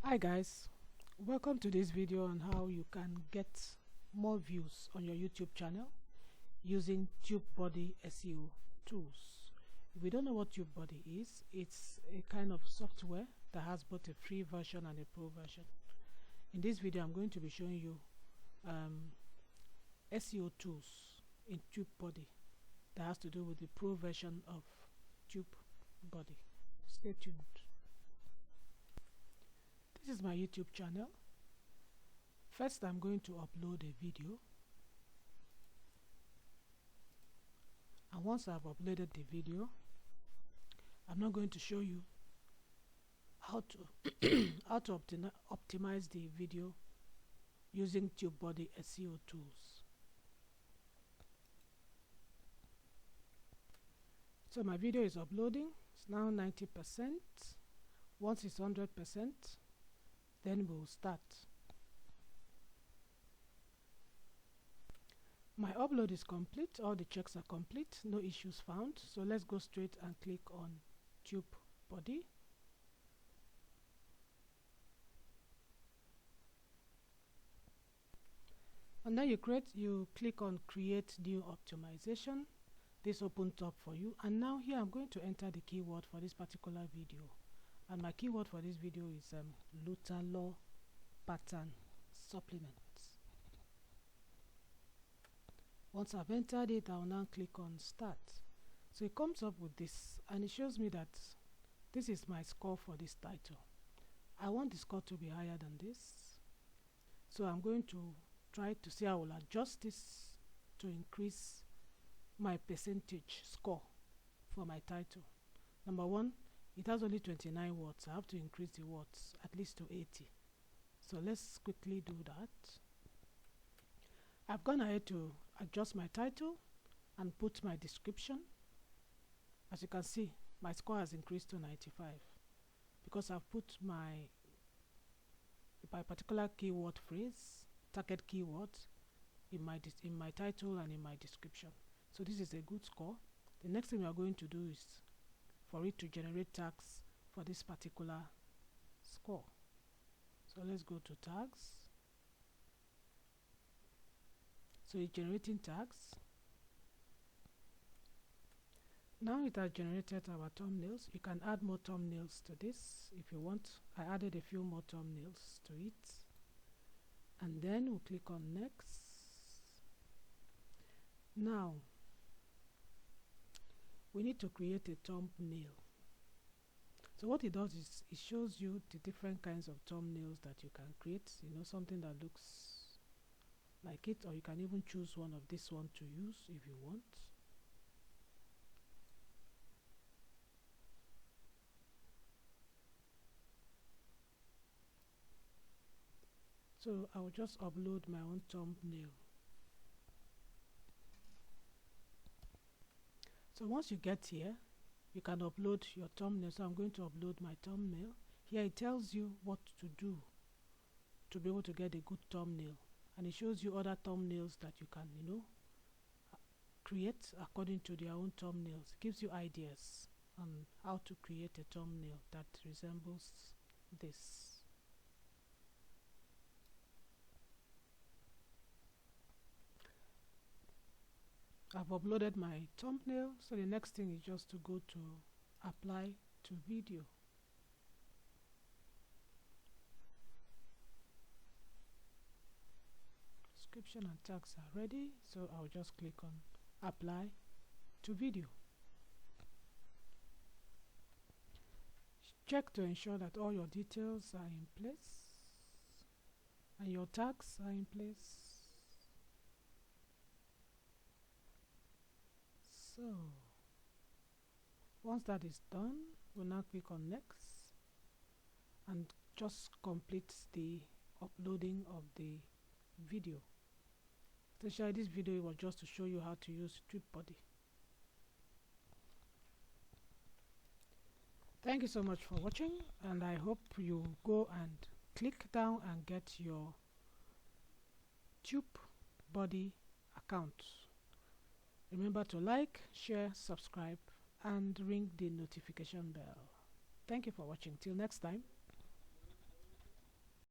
Hi guys, welcome to this video on how you can get more views on your YouTube channel using TubeBuddy SEO tools. If you don't know what TubeBuddy is, it's a kind of software that has both a free version and a pro version. In this video I'm going to be showing you SEO tools in TubeBuddy that has to do with the pro version of TubeBuddy. Stay tuned. This is my YouTube channel. First, I'm going to upload a video, and once I've uploaded the video, I'm now going to show you how to how to optimize the video using TubeBuddy SEO tools. So my video is uploading. It's now 90%. Once it's 100%, then we'll start. My upload is complete. All the checks are complete. No issues found. So let's go straight and click on TubeBuddy. And then you click on create new optimization. This opens up for you. And now here I'm going to enter the keyword for this particular video. And my keyword for this video is Luther Law Pattern Supplement. Once I've entered it, I'll now click on Start. So it comes up with this, and it shows me that this is my score for this title. I want the score to be higher than this. So I'm going to try to see how I will adjust this to increase my percentage score for my title. Number one, it has only 29 words. I have to increase the words at least to 80. So let's quickly do that. I've gone ahead to adjust my title and put my description. As you can see, my score has increased to 95 because I've put my particular keyword phrase, target keywords, in my title and in my description. So this is a good score. The next thing we are going to do is for it to generate tags for this particular score. So let's go to tags. So it's generating tags. Now it has generated our thumbnails. You can add more thumbnails to this if you want. I added a few more thumbnails to it. And then we'll click on next. Now we need to create a thumbnail. So what it does is it shows you the different kinds of thumbnails that you can create. You know, something that looks like it, or you can even choose one of this one to use if you want. So I will just upload my own thumbnail. So once you get here, you can upload your thumbnail. So I'm going to upload my thumbnail. Here it tells you what to do to be able to get a good thumbnail. And it shows you other thumbnails that you can, create according to their own thumbnails. It gives you ideas on how to create a thumbnail that resembles this. I've uploaded my thumbnail, so the next thing is just to go to apply to video. Description and tags are ready, so I'll just click on apply to video. Check to ensure that all your details are in place and your tags are in place. So once that is done, we'll now click on next and just complete the uploading of the video. Essentially, this video was just to show you how to use TubeBuddy. Thank you so much for watching, and I hope you go and click down and get your TubeBuddy account. Remember to like, share, subscribe, and ring the notification bell. Thank you for watching. Till next time.